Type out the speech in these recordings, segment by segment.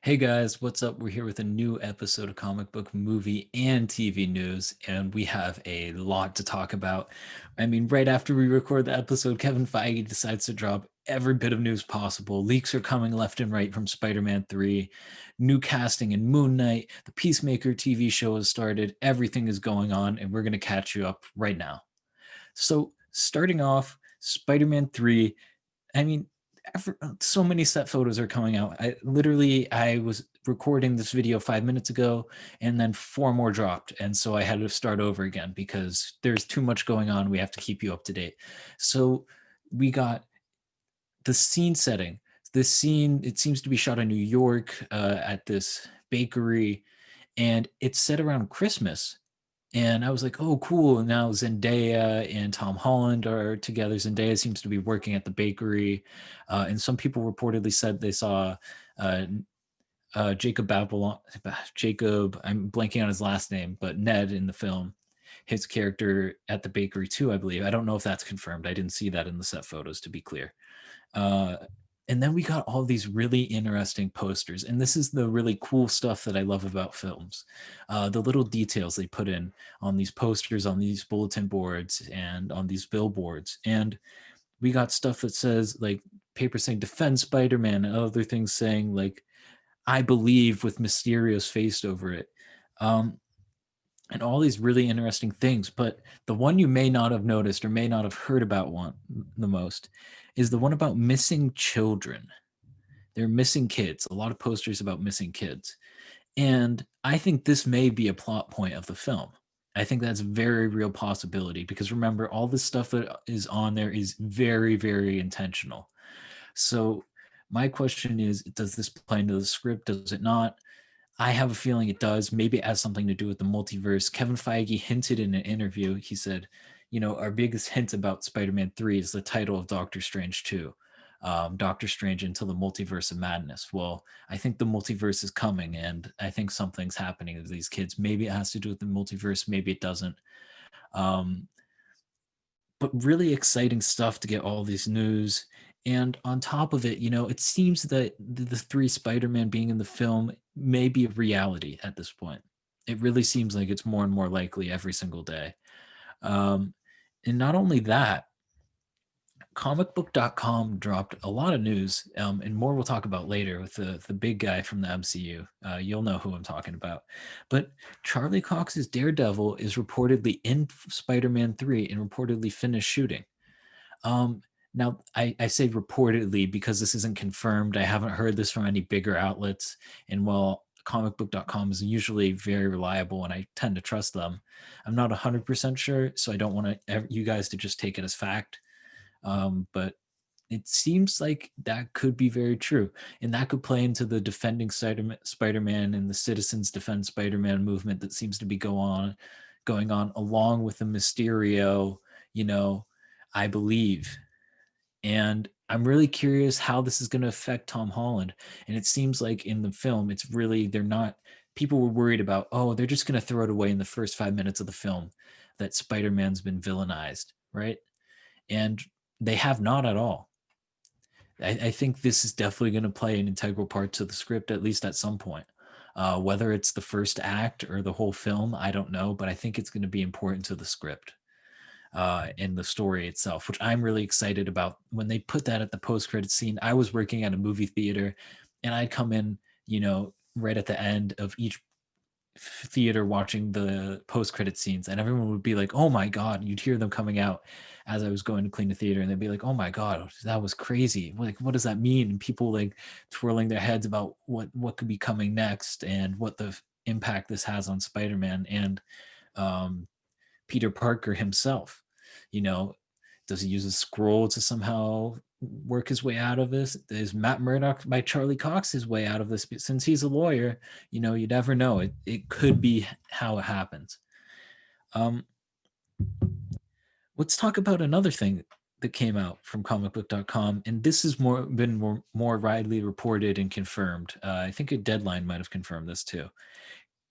Hey guys, what's up? We're here with a new episode of comic book, movie, and TV news, and we have a lot to talk about. I mean, right after we record the episode, Kevin Feige decides to drop every bit of news possible. Leaks are coming left and right from Spider-Man 3, new casting in Moon Knight, the Peacemaker TV show has started, everything is going on, and we're going to catch you up right now. So, starting off, Spider-Man 3, I mean, so many set photos are coming out. I was recording this video 5 minutes ago, and then four more dropped, and so I had to start over again because there's too much going on. We have to keep you up to date. So we got the scene setting. This scene, it seems to be shot in New York at this bakery, and it's set around Christmas. And I was like, oh, cool. And now Zendaya and Tom Holland are together. Zendaya seems to be working at the bakery. And some people reportedly said they saw uh, Jacob Babylon, Jacob, I'm blanking on his last name, but Ned in the film, his character at the bakery too, I believe. I don't know if that's confirmed. I didn't see that in the set photos, to be clear. Uh, and then we got all these really interesting posters. And this is the really cool stuff that I love about films. The little details they put in on these posters, on these bulletin boards, and on these billboards. And we got stuff that says, like, paper saying defend Spider-Man, and other things saying, like, I believe, with Mysterio's face over it. Um, and all these really interesting things. But the one you may not have noticed or may not have heard about one the most is the one about missing children. They're missing kids. A lot of posters about missing kids. And I think this may be a plot point of the film. I think that's a very real possibility because remember, all this stuff that is on there is very, very intentional. So my question is, does this play into the script? Does it not? I have a feeling it does. Maybe it has something to do with the multiverse. Kevin Feige hinted in an interview, he said, our biggest hint about Spider-Man 3 is the title of Doctor Strange 2, Doctor Strange into the Multiverse of Madness. Well, I think the multiverse is coming, and I think something's happening to these kids. Maybe it has to do with the multiverse, maybe it doesn't. Um, but really exciting stuff to get all these news. And on top of it, it seems that the three Spider-Man being in the film may be a reality at this point. It really seems like it's more and more likely every single day. Um, and not only that, comicbook.com dropped a lot of news, and more we'll talk about later with the big guy from the MCU. You'll know who I'm talking about. But Charlie Cox's Daredevil is reportedly in Spider-Man 3 and reportedly finished shooting. Um, Now, I say reportedly because this isn't confirmed. I haven't heard this from any bigger outlets. And while comicbook.com is usually very reliable and I tend to trust them, I'm not 100% sure. So I don't want you guys to just take it as fact. But it seems like that could be very true. And that could play into the defending Spider-Man and the citizens defend Spider-Man movement that seems to be going on along with the Mysterio, you know, I believe. And I'm really curious how this is going to affect Tom Holland. And it seems like in the film, it's really, they're not, people were worried about, oh, they're just going to throw it away in the first 5 minutes of the film that Spider-Man's been villainized, right? And they have not at all. I think this is definitely going to play an integral part to the script, at least at some point. Whether it's the first act or the whole film, I don't know, but I think it's going to be important to the script and the story itself, which I'm really excited about. When they put that at the post-credit scene, I was working at a movie theater, and I'd come in, right at the end of each theater watching the post-credit scenes, and everyone would be like, "Oh my god!" You'd hear them coming out as I was going to clean the theater, and they'd be like, "Oh my god, that was crazy! Like, what does that mean?" And people like twirling their heads about what could be coming next and what the impact this has on Spider-Man and um, Peter Parker himself. You know, does he use a scroll to somehow work his way out of this? Is Matt Murdock by Charlie Cox his way out of this? Since he's a lawyer, you never know. It could be how it happens. Um, let's talk about another thing that came out from comicbook.com, and this has been more widely reported and confirmed. I think a Deadline might have confirmed this too.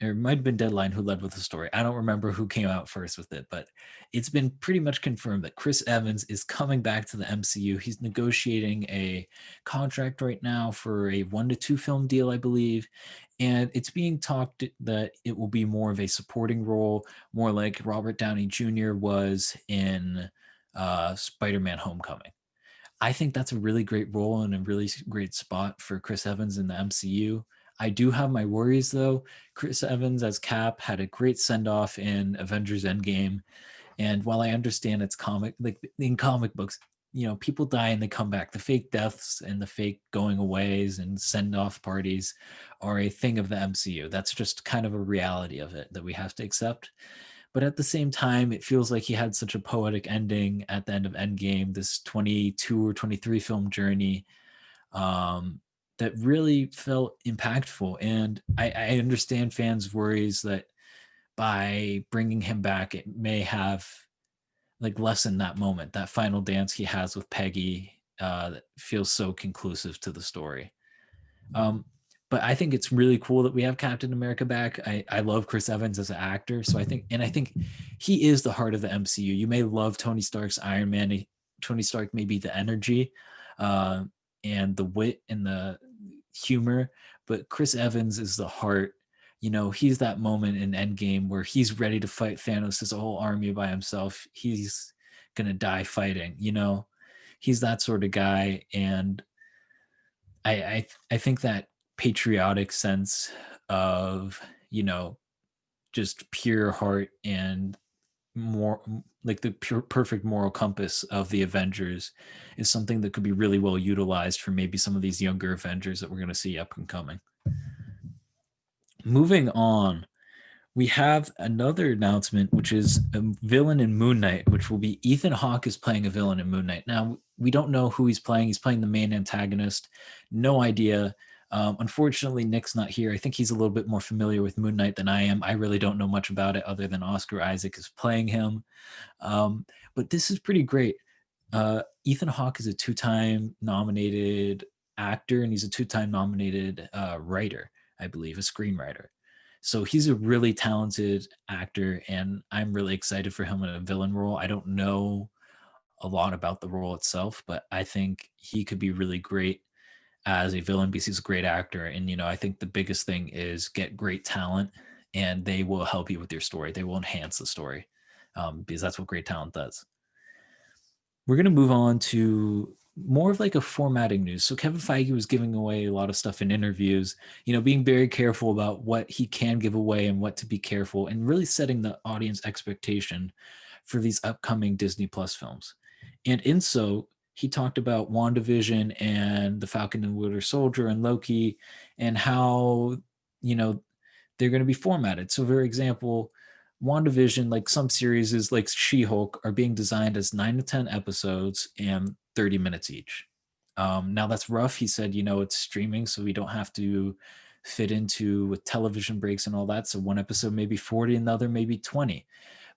or it might have been Deadline who led with the story. I don't remember who came out first with it, but it's been pretty much confirmed that Chris Evans is coming back to the MCU. He's negotiating a contract right now for a 1 to 2 film deal, I believe. And it's being talked that it will be more of a supporting role, more like Robert Downey Jr. was in Spider-Man Homecoming. I think that's a really great role and a really great spot for Chris Evans in the MCU. I do have my worries though. Chris Evans as Cap had a great send off in Avengers Endgame. And while I understand it's comic, like in comic books, people die and they come back. The fake deaths and the fake going aways and send off parties are a thing of the MCU. That's just kind of a reality of it that we have to accept. But at the same time, it feels like he had such a poetic ending at the end of Endgame, this 22 or 23 film journey that really felt impactful. And I understand fans' worries that by bringing him back, it may have like lessened that moment, that final dance he has with Peggy that feels so conclusive to the story. Um, but I think it's really cool that we have Captain America back. I love Chris Evans as an actor, so I think he is the heart of the MCU. You may love Tony Stark's Iron Man. Tony Stark may be the energy uh, and the wit and the humor, but Chris Evans is the heart. He's that moment in Endgame where he's ready to fight Thanos' whole army by himself. He's gonna die fighting. He's that sort of guy, and I think that patriotic sense of just pure heart and more like the pure perfect moral compass of the Avengers is something that could be really well utilized for maybe some of these younger Avengers that we're going to see up and coming. Moving on, we have another announcement, which is a villain in Moon Knight, which will be Ethan Hawke is playing a villain in Moon Knight. Now, we don't know who he's playing. He's playing the main antagonist. No idea. Unfortunately, Nick's not here. I think he's a little bit more familiar with Moon Knight than I am. I really don't know much about it other than Oscar Isaac is playing him. But this is pretty great. Ethan Hawke is a 2-time nominated actor, and he's a 2-time nominated writer, I believe, a screenwriter. So he's a really talented actor, and I'm really excited for him in a villain role. I don't know a lot about the role itself, but I think he could be really great as a villain because he's a great actor. And, I think the biggest thing is get great talent and they will help you with your story. They will enhance the story because that's what great talent does. We're going to move on to more of like a formatting news. So Kevin Feige was giving away a lot of stuff in interviews, being very careful about what he can give away and what to be careful, and really setting the audience expectation for these upcoming Disney Plus films. And in so, he talked about WandaVision and the Falcon and Winter Soldier and Loki and how, they're going to be formatted. So for example, WandaVision, like some series is like She-Hulk, are being designed as 9 to 10 episodes and 30 minutes each. Now that's rough. He said, it's streaming, so we don't have to fit into with television breaks and all that. So one episode maybe 40, another maybe 20.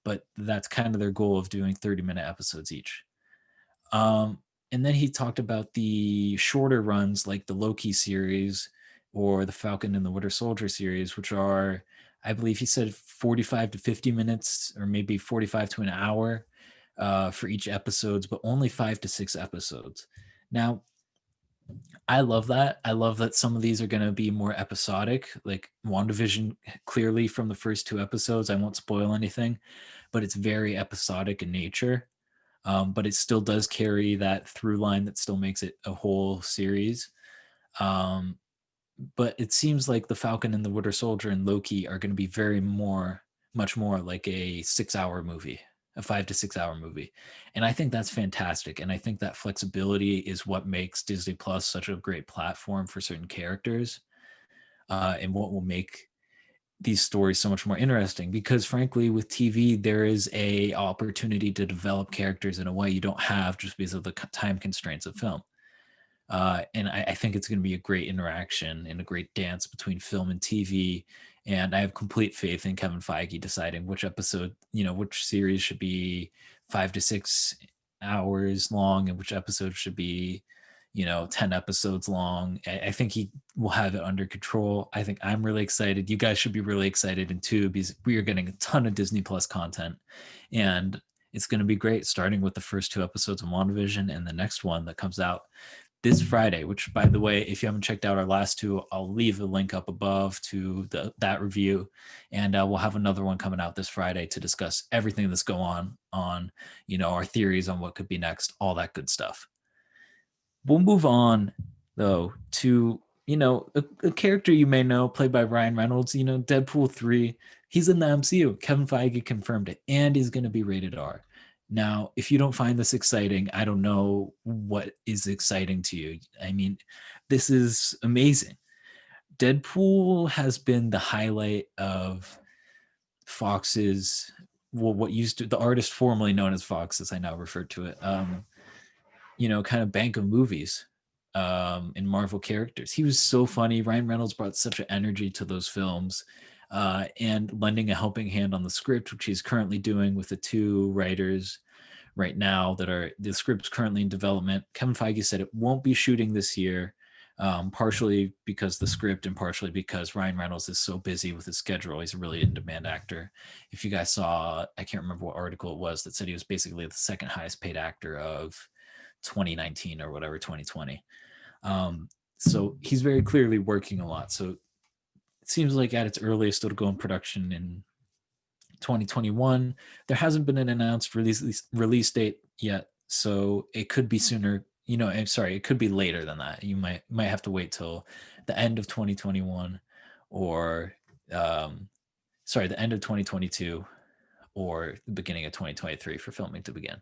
But that's kind of their goal of doing 30-minute episodes each. And then he talked about the shorter runs like the Loki series or the Falcon and the Winter Soldier series, which are, I believe he said 45 to 50 minutes or maybe 45 to an hour for each episodes, but only 5 to 6 episodes. Now, I love that. I love that some of these are going to be more episodic, like WandaVision, clearly from the first 2 episodes. I won't spoil anything, but it's very episodic in nature. But it still does carry that through line that still makes it a whole series. But it seems like the Falcon and the Winter Soldier and Loki are going to be much more like a 6-hour movie, a 5 to 6 hour movie. And I think that's fantastic. And I think that flexibility is what makes Disney Plus such a great platform for certain characters and what will make these stories so much more interesting, because frankly with TV there is a opportunity to develop characters in a way you don't have just because of the time constraints of film. And I think it's going to be a great interaction and a great dance between film and TV. And I have complete faith in Kevin Feige deciding which episode, which series should be 5 to 6 hours long and which episode should be, 10 episodes long. I think he we'll have it under control. I think I'm really excited. You guys should be really excited in too, because we are getting a ton of Disney Plus content, and it's going to be great. Starting with the first 2 episodes of WandaVision, and the next one that comes out this Friday. Which, by the way, if you haven't checked out our last two, I'll leave a link up above to that review, and we'll have another one coming out this Friday to discuss everything that's going on our theories on what could be next, all that good stuff. We'll move on though to a character you may know, played by Ryan Reynolds. Deadpool 3. He's in the MCU. Kevin Feige confirmed it, and he's going to be rated R. Now, if you don't find this exciting, I don't know what is exciting to you. I mean, this is amazing. Deadpool has been the highlight of Fox's, well, what used to, the artist formerly known as Fox, as I now refer to it, kind of bank of movies in Marvel characters. He was so funny. Ryan Reynolds brought such an energy to those films, and lending a helping hand on the script, which he's currently doing with the 2 writers right now the script's currently in development. Kevin Feige said it won't be shooting this year, partially because the script and partially because Ryan Reynolds is so busy with his schedule. He's a really in-demand actor. If you guys saw, I can't remember what article it was that said he was basically the second highest paid actor of 2019 or whatever, 2020. So he's very clearly working a lot. So it seems like at its earliest it'll go in production in 2021. There hasn't been an announced release date yet, so it could be sooner. I'm sorry, it could be later than that. You might have to wait till the end of 2021, or the end of 2022, or the beginning of 2023 for filming to begin.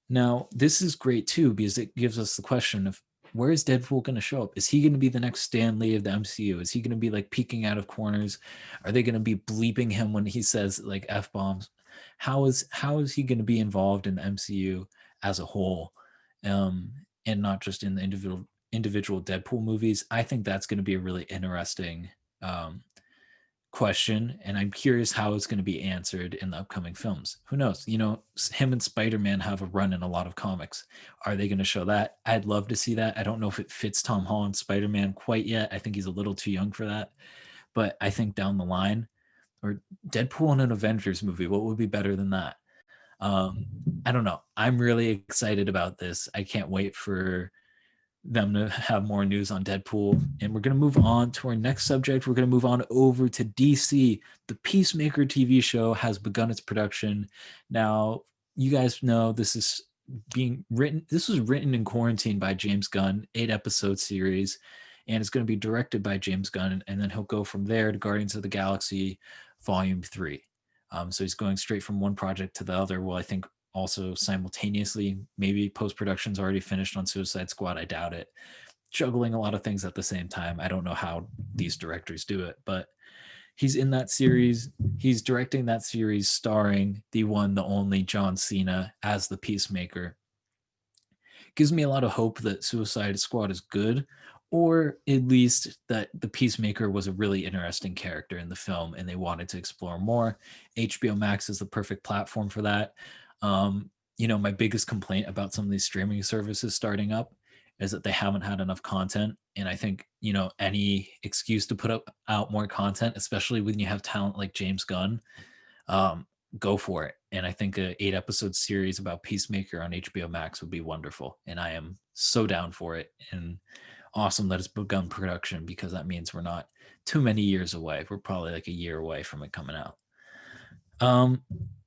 Now, this is great too, because it gives us the question of, where is Deadpool going to show up? Is he going to be the next Stan Lee of the MCU? Is he going to be like peeking out of corners? Are they going to be bleeping him when he says like F-bombs? How is he going to be involved in the MCU as a whole, and not just in the individual Deadpool movies? I think that's going to be a really interesting question, and I'm curious how it's going to be answered in the upcoming films. Who knows? Him and Spider-Man have a run in a lot of comics. Are they going to show that? I'd love to see that. I don't know if it fits Tom Holland's Spider-Man quite yet. I think he's a little too young for that. But I think down the line, or Deadpool in an Avengers movie, what would be better than that? I don't know. I'm really excited about this. I can't wait for them to have more news on Deadpool. And we're going to move on to our next subject. We're going to move on over to DC. The Peacemaker TV show has begun its production. Now, you guys know this is being written. This was written in quarantine by James Gunn, 8-episode series, and it's going to be directed by James Gunn. And then he'll go from there to Guardians of the Galaxy Volume 3. So he's going straight from one project to the other. Well, I think also simultaneously, maybe post-production's already finished on Suicide Squad. I doubt it. Juggling a lot of things at the same time. I don't know how these directors do it, but he's in that series. He's directing that series, starring the one, the only John Cena as the Peacemaker. Gives me a lot of hope that Suicide Squad is good, or at least that the Peacemaker was a really interesting character in the film and they wanted to explore more. HBO Max is the perfect platform for that. My biggest complaint about some of these streaming services starting up is that they haven't had enough content. And I think, any excuse to put out more content, especially when you have talent like James Gunn, go for it. And I think a 8-episode series about Peacemaker on HBO Max would be wonderful. And I am so down for it. And awesome that it's begun production, because that means we're not too many years away. We're probably like a year away from it coming out.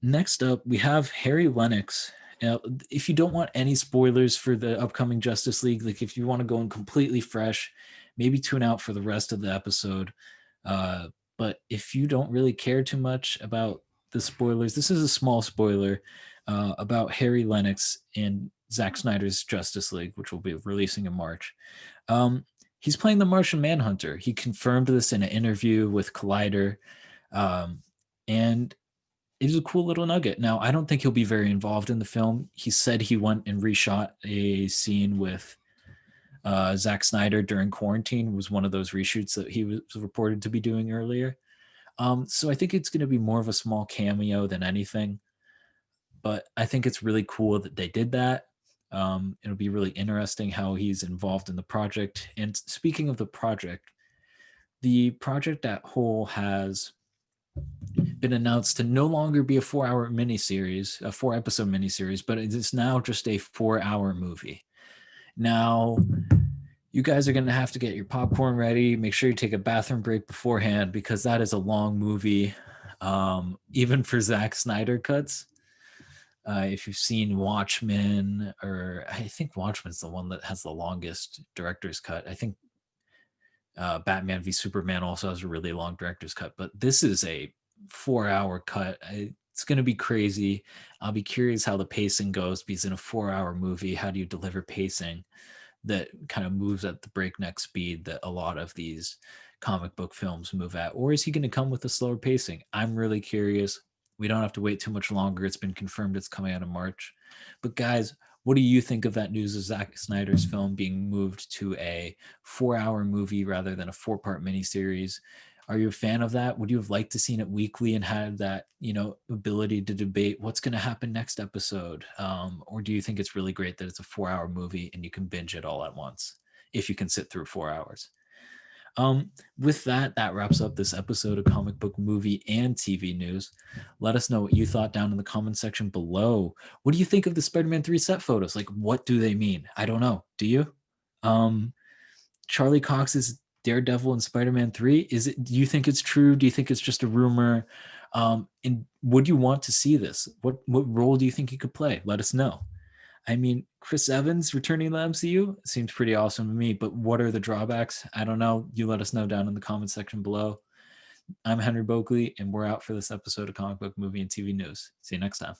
Next up, we have Harry Lennix. Now, if you don't want any spoilers for the upcoming Justice League, like if you want to go in completely fresh, maybe tune out for the rest of the episode. But if you don't really care too much about the spoilers, this is a small spoiler about Harry Lennix in Zack Snyder's Justice League, which will be releasing in March. He's playing the Martian Manhunter. He confirmed this in an interview with Collider. And it was a cool little nugget. Now, I don't think he'll be very involved in the film. He said he went and reshot a scene with Zack Snyder during quarantine. It was one of those reshoots that he was reported to be doing earlier. So I think it's going to be more of a small cameo than anything. But I think it's really cool that they did that. It'll be really interesting how he's involved in the project. And speaking of the project at whole has been announced to no longer be a 4-hour miniseries, a 4-episode miniseries, but it is now just a 4-hour movie. Now, you guys are going to have to get your popcorn ready. Make sure you take a bathroom break beforehand because that is a long movie, even for Zack Snyder cuts. If you've seen Watchmen, or I think Watchmen's the one that has the longest director's cut. I think Batman v Superman also has a really long director's cut, but this is a 4-hour cut. It's going to be crazy. I'll be curious how the pacing goes because in a 4-hour movie, how do you deliver pacing that kind of moves at the breakneck speed that a lot of these comic book films move at? Or is he going to come with a slower pacing? I'm really curious. We don't have to wait too much longer. It's been confirmed it's coming out in March. But guys, what do you think of that news of Zack Snyder's film being moved to a 4-hour movie rather than a 4-part miniseries? Are you a fan of that? Would you have liked to seen it weekly and had that, ability to debate what's going to happen next episode? Or do you think it's really great that it's a 4-hour movie and you can binge it all at once if you can sit through 4 hours? With that wraps up this episode of Comic Book Movie and TV News. Let us know what you thought down in the comment section below. What do you think of the Spider-Man 3 set photos? Like, what do they mean? I don't know. Do you? Charlie Cox's Daredevil in Spider-Man 3, do you think it's true? Do you think it's just a rumor? And would you want to see this? What role do you think he could play? Let us know. I mean, Chris Evans returning to the MCU seems pretty awesome to me, but what are the drawbacks? I don't know. You let us know down in the comment section below. I'm Henry Boakley, and we're out for this episode of Comic Book Movie and TV News. See you next time.